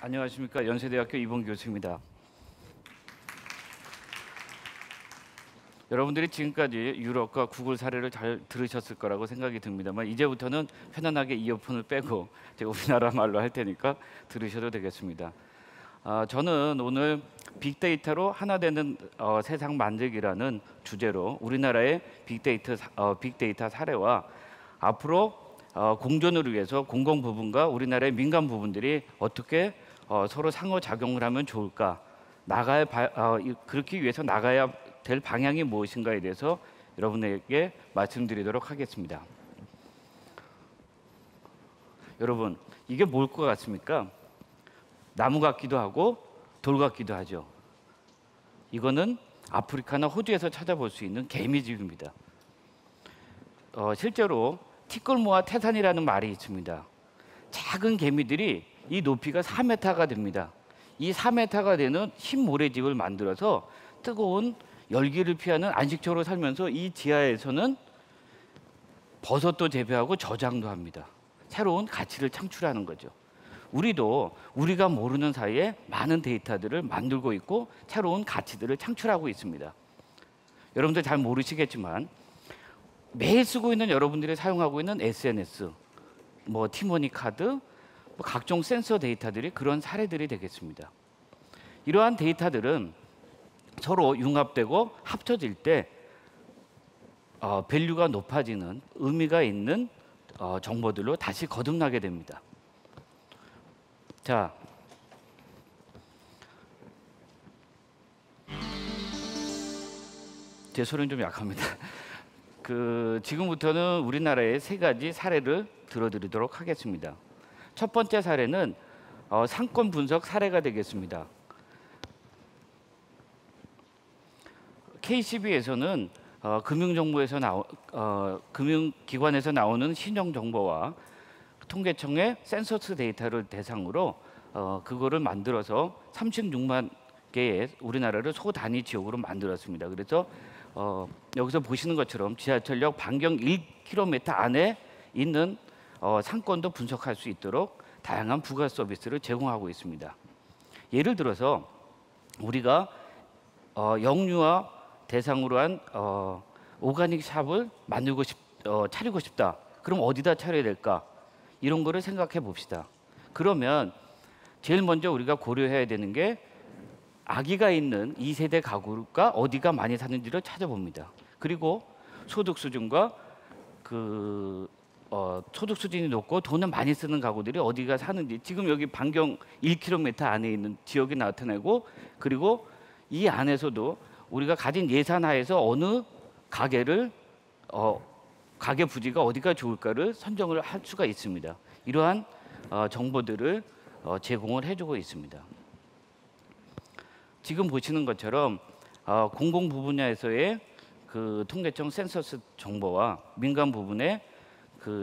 안녕하십니까. 연세대학교 이봉 교수입니다. 여러분들이 지금까지 유럽과 구글 사례를 잘 들으셨을 거라고 생각이 듭니다만 이제부터는 편안하게 이어폰을 빼고 제가 우리나라 말로 할 테니까 들으셔도 되겠습니다. 저는 오늘 빅데이터로 하나 되는 세상 만들기라는 주제로 우리나라의 빅데이터 사례와 앞으로 공존을 위해서 공공 부분과 우리나라의 민간 부분들이 어떻게 서로 상호작용을 하면 좋을까, 그렇기 위해서 나가야 될 방향이 무엇인가에 대해서 여러분에게 말씀드리도록 하겠습니다. 여러분, 이게 뭘 것 같습니까? 나무 같기도 하고 돌 같기도 하죠. 이거는 아프리카나 호주에서 찾아볼 수 있는 개미집입니다. 실제로 티끌모아 태산이라는 말이 있습니다. 작은 개미들이 이 높이가 4m가 됩니다. 이 4m가 되는 흰 모래집을 만들어서 뜨거운 열기를 피하는 안식처로 살면서 이 지하에서는 버섯도 재배하고 저장도 합니다. 새로운 가치를 창출하는 거죠. 우리도 우리가 모르는 사이에 많은 데이터들을 만들고 있고 새로운 가치들을 창출하고 있습니다. 여러분들 잘 모르시겠지만 매일 쓰고 있는 여러분들이 사용하고 있는 SNS, 티머니 카드, 각종 센서 데이터들이 그런 사례들이 되겠습니다. 이러한 데이터들은 서로 융합되고 합쳐질 때 밸류가 높아지는 의미가 있는 정보들로 다시 거듭나게 됩니다. 자, 제 소리는 좀 약합니다. 지금부터는 우리나라의 3가지 사례를 들어드리도록 하겠습니다. 첫 번째 사례는 상권 분석 사례가 되겠습니다. KCB에서는 금융기관에서 나오는 신용 정보와 통계청의 센서스 데이터를 대상으로 그거를 만들어서 36만 개의 우리나라를 소단위 지역으로 만들었습니다. 그래서 여기서 보시는 것처럼 지하철역 반경 1km 안에 있는 상권도 분석할 수 있도록 다양한 부가 서비스를 제공하고 있습니다. 예를 들어서 우리가 영유아 대상으로 한 오가닉 샵을 차리고 싶다. 그럼 어디다 차려야 될까? 이런 거를 생각해 봅시다. 그러면 제일 먼저 우리가 고려해야 되는 게 아기가 있는 2세대 가구가 어디가 많이 사는지를 찾아봅니다. 그리고 소득 수준과 소득 수준이 높고 돈을 많이 쓰는 가구들이 어디가 사는지 지금 여기 반경 1km 안에 있는 지역이 나타내고, 그리고 이 안에서도 우리가 가진 예산 하에서 어느 가게 부지가 어디가 좋을까를 선정을 할 수가 있습니다. 이러한 정보들을 제공을 해주고 있습니다. 지금 보시는 것처럼 공공 부분야에서의 통계청 센서스 정보와 민간 부분의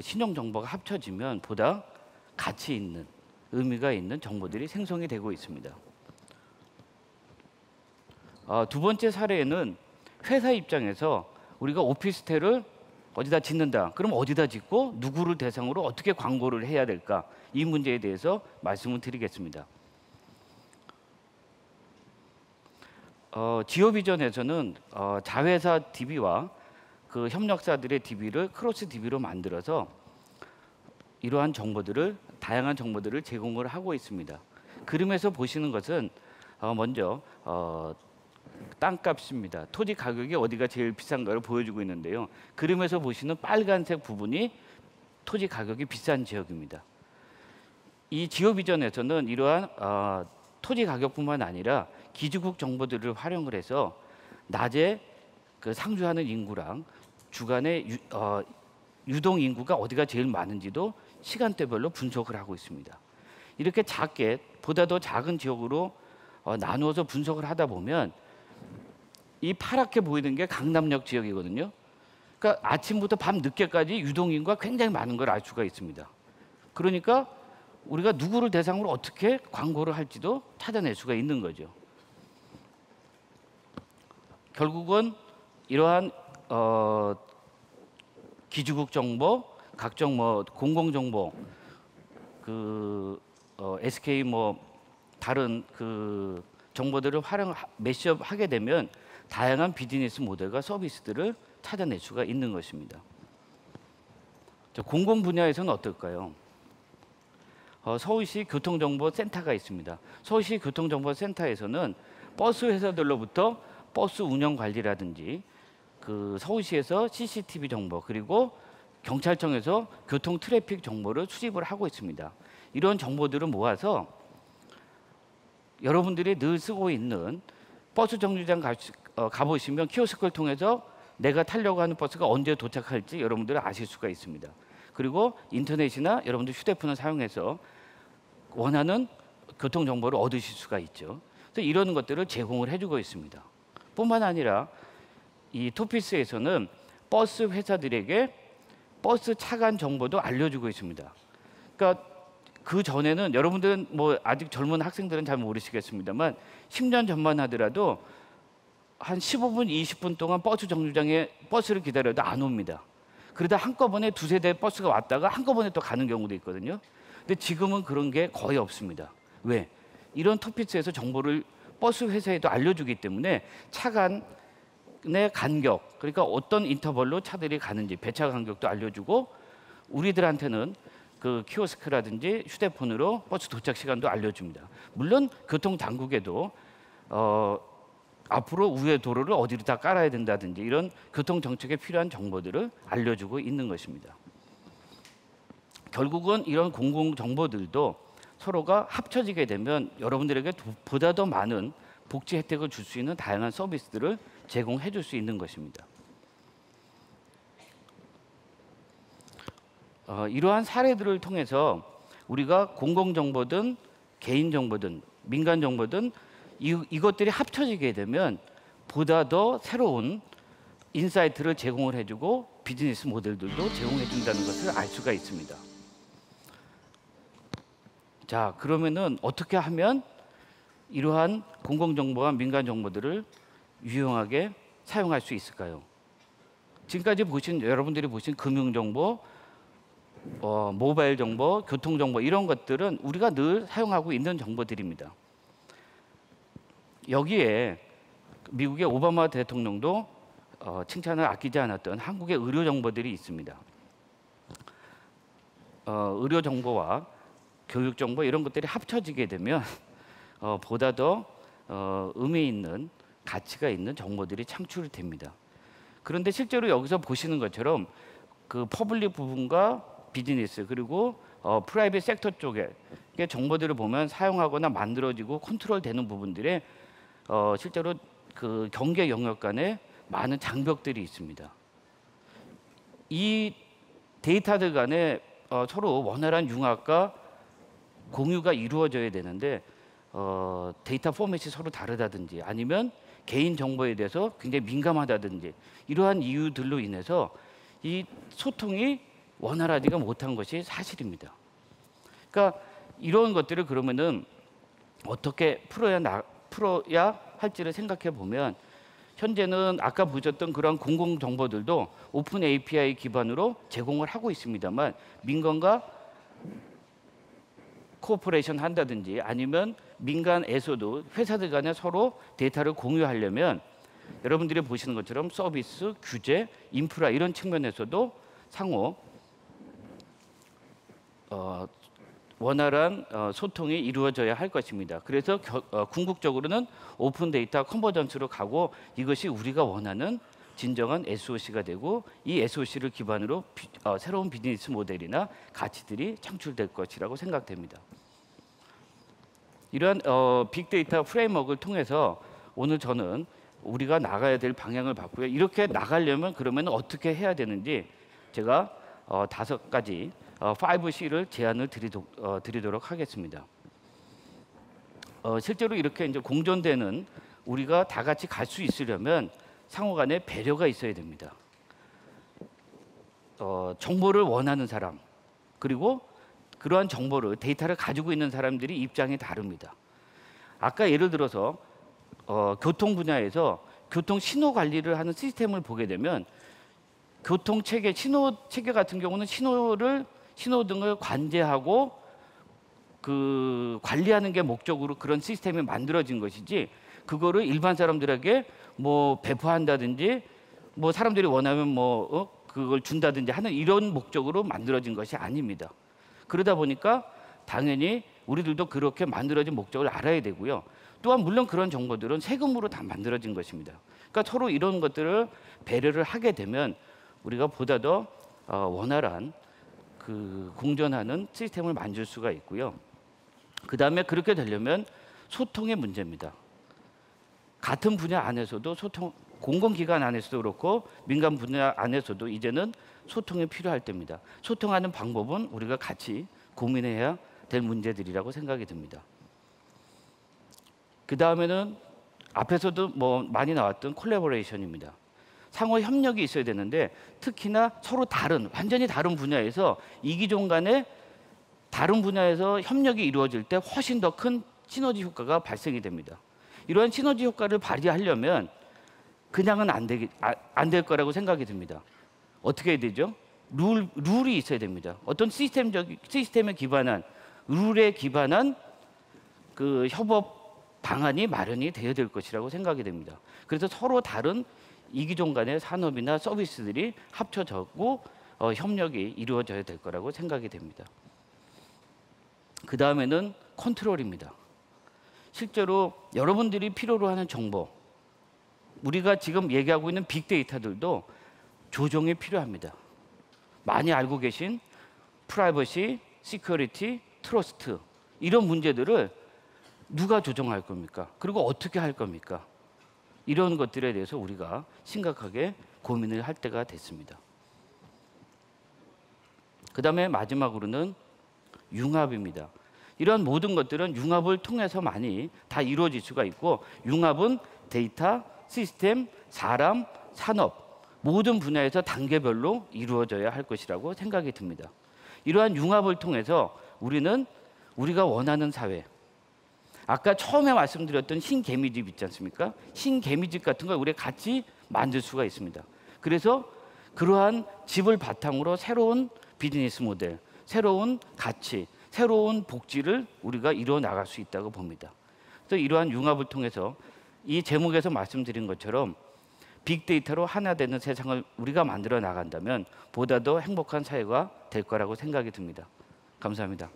신용 정보가 합쳐지면 보다 가치 있는, 의미가 있는 정보들이 생성이 되고 있습니다. 두 번째 사례는 회사 입장에서 우리가 오피스텔을 어디다 짓는다. 그럼 어디다 짓고 누구를 대상으로 어떻게 광고를 해야 될까? 이 문제에 대해서 말씀을 드리겠습니다. 지오비전에서는 자회사 DB와 그 협력사들의 DB를 크로스 DB로 만들어서 이러한 정보들을, 다양한 정보들을 제공을 하고 있습니다. 그림에서 보시는 것은 먼저 땅값입니다. 토지 가격이 어디가 제일 비싼가를 보여주고 있는데요. 그림에서 보시는 빨간색 부분이 토지 가격이 비싼 지역입니다. 이 지오비전에서는 이러한 토지 가격뿐만 아니라 기지국 정보들을 활용을 해서 낮에 상주하는 인구랑 주간의 유동 인구가 어디가 제일 많은지도 시간대별로 분석을 하고 있습니다. 이렇게 보다 더 작은 지역으로 나누어서 분석을 하다 보면 이 파랗게 보이는 게 강남역 지역이거든요. 그러니까 아침부터 밤 늦게까지 유동 인구가 굉장히 많은 걸 알 수가 있습니다. 그러니까 우리가 누구를 대상으로 어떻게 광고를 할지도 찾아낼 수가 있는 거죠. 결국은 이러한 기지국 정보, 각종 공공 정보, SK 다른 그 정보들을 매시업하게 되면 다양한 비즈니스 모델과 서비스들을 찾아낼 수가 있는 것입니다. 공공 분야에서는 어떨까요? 서울시 교통정보센터가 있습니다. 서울시 교통정보센터에서는 버스 회사들로부터 버스 운영 관리라든지 그 서울시에서 CCTV 정보 그리고 경찰청에서 교통 트래픽 정보를 수집을 하고 있습니다. 이런 정보들을 모아서 여러분들이 늘 쓰고 있는 버스 정류장 가보시면 키오스크를 통해서 내가 타려고 하는 버스가 언제 도착할지 여러분들은 아실 수가 있습니다. 그리고 인터넷이나 여러분들 휴대폰을 사용해서 원하는 교통 정보를 얻으실 수가 있죠. 그래서 이런 것들을 제공을 해주고 있습니다. 뿐만 아니라 이 토피스에서는 버스 회사들에게 버스 차간 정보도 알려주고 있습니다. 그러니까 그 전에는 여러분들은 뭐 아직 젊은 학생들은 잘 모르시겠습니다만 10년 전만 하더라도 한 15분, 20분 동안 버스 정류장에 버스를 기다려도 안 옵니다. 그러다 한꺼번에 두세 대 버스가 왔다가 한꺼번에 또 가는 경우도 있거든요. 근데 지금은 그런 게 거의 없습니다. 왜? 이런 토피스에서 정보를 버스 회사에도 알려주기 때문에 차간의 간격, 그러니까 어떤 인터벌로 차들이 가는지 배차 간격도 알려주고 우리들한테는 그 키오스크라든지 휴대폰으로 버스 도착 시간도 알려줍니다. 물론 교통 당국에도 앞으로 우회 도로를 어디로다 깔아야 된다든지 이런 교통 정책에 필요한 정보들을 알려주고 있는 것입니다. 결국은 이런 공공 정보들도 서로가 합쳐지게 되면 여러분들에게 보다 더 많은 복지 혜택을 줄 수 있는 다양한 서비스들을 제공해 줄 수 있는 것입니다. 이러한 사례들을 통해서 우리가 공공정보든 개인정보든 민간정보든 이것들이 합쳐지게 되면 보다 더 새로운 인사이트를 제공을 해주고 비즈니스 모델들도 제공해 준다는 것을 알 수가 있습니다. 자, 그러면은 어떻게 하면 이러한 공공정보와 민간정보들을 유용하게 사용할 수 있을까요? 지금까지 여러분들이 보신 금융정보, 모바일 정보, 교통정보 이런 것들은 우리가 늘 사용하고 있는 정보들입니다. 여기에 미국의 오바마 대통령도 칭찬을 아끼지 않았던 한국의 의료 정보들이 있습니다. 의료 정보와 교육 정보 이런 것들이 합쳐지게 되면 보다 더 의미 있는 가치가 있는 정보들이 창출이 됩니다. 그런데 실제로 여기서 보시는 것처럼 그 퍼블릭 부분과 비즈니스 그리고 프라이빗 섹터 쪽에 정보들을 보면 사용하거나 만들어지고 컨트롤되는 부분들에 실제로 그 경계 영역 간에 많은 장벽들이 있습니다. 이 데이터들 간에 서로 원활한 융합과 공유가 이루어져야 되는데 데이터 포맷이 서로 다르다든지 아니면 개인 정보에 대해서 굉장히 민감하다든지 이러한 이유들로 인해서 이 소통이 원활하지가 못한 것이 사실입니다. 그러니까 이런 것들을 그러면은 어떻게 풀어야 할지를 생각해 보면 현재는 아까 보셨던 그런 공공 정보들도 오픈 API 기반으로 제공을 하고 있습니다만 민간과 코퍼레이션 한다든지 아니면 민간에서도 회사들 간에 서로 데이터를 공유하려면 여러분들이 보시는 것처럼 서비스, 규제, 인프라 이런 측면에서도 상호 원활한 소통이 이루어져야 할 것입니다. 그래서 궁극적으로는 오픈 데이터 컨버전스로 가고 이것이 우리가 원하는 진정한 SOC가 되고 이 SOC를 기반으로 새로운 비즈니스 모델이나 가치들이 창출될 것이라고 생각됩니다. 이러한 빅데이터 프레임워크를 통해서 오늘 저는 우리가 나가야 될 방향을 봤고요. 이렇게 나가려면 그러면 어떻게 해야 되는지 제가 5가지 5C를 제안을 드리도록 하겠습니다. 실제로 이렇게 이제 공존되는 우리가 다 같이 갈 수 있으려면 상호간에 배려가 있어야 됩니다. 정보를 원하는 사람 그리고 그러한 정보를 데이터를 가지고 있는 사람들이 입장이 다릅니다. 아까 예를 들어서 교통 분야에서 교통 신호 관리를 하는 시스템을 보게 되면 교통 체계, 신호 체계 같은 경우는 신호등을 관제하고 그 관리하는 게 목적으로 그런 시스템이 만들어진 것이지, 그거를 일반 사람들에게 뭐 배포한다든지 뭐 사람들이 원하면 그걸 준다든지 하는 이런 목적으로 만들어진 것이 아닙니다. 그러다 보니까 당연히 우리들도 그렇게 만들어진 목적을 알아야 되고요. 또한 물론 그런 정보들은 세금으로 다 만들어진 것입니다. 그러니까 서로 이런 것들을 배려를 하게 되면 우리가 보다 더 원활한 그 공존하는 시스템을 만들 수가 있고요. 그 다음에 그렇게 되려면 소통의 문제입니다. 같은 분야 안에서도 공공기관 안에서도 그렇고 민간 분야 안에서도 이제는 소통이 필요할 때입니다. 소통하는 방법은 우리가 같이 고민해야 될 문제들이라고 생각이 듭니다. 그 다음에는 앞에서도 많이 나왔던 콜래보레이션입니다. 상호 협력이 있어야 되는데, 특히나 서로 완전히 다른 분야에서 이기종 간에 다른 분야에서 협력이 이루어질 때 훨씬 더 큰 시너지 효과가 발생이 됩니다. 이러한 시너지 효과를 발휘하려면 그냥은 안 될 거라고 생각이 듭니다. 어떻게 해야 되죠? 룰이 있어야 됩니다. 어떤 시스템에 기반한, 룰에 기반한 그 협업 방안이 마련이 되어야 될 것이라고 생각이 됩니다. 그래서 서로 다른 이기종 간의 산업이나 서비스들이 합쳐졌고 협력이 이루어져야 될 거라고 생각이 됩니다. 그 다음에는 컨트롤입니다. 실제로 여러분들이 필요로 하는 정보, 우리가 지금 얘기하고 있는 빅데이터들도 조정이 필요합니다. 많이 알고 계신 프라이버시, 시큐리티, 트러스트, 이런 문제들을 누가 조정할 겁니까? 그리고 어떻게 할 겁니까? 이런 것들에 대해서 우리가 심각하게 고민을 할 때가 됐습니다. 그 다음에 마지막으로는 융합입니다. 이런 모든 것들은 융합을 통해서 많이 다 이루어질 수가 있고, 융합은 데이터, 시스템, 사람, 산업 모든 분야에서 단계별로 이루어져야 할 것이라고 생각이 듭니다. 이러한 융합을 통해서 우리가 원하는 사회, 아까 처음에 말씀드렸던 신개미집 있지 않습니까? 신개미집 같은 걸 우리가 같이 만들 수가 있습니다. 그래서 그러한 집을 바탕으로 새로운 비즈니스 모델, 새로운 가치, 새로운 복지를 우리가 이루어 나갈 수 있다고 봅니다. 또 이러한 융합을 통해서 이 제목에서 말씀드린 것처럼 빅데이터로 하나 되는 세상을 우리가 만들어 나간다면 보다 더 행복한 사회가 될 거라고 생각이 듭니다. 감사합니다.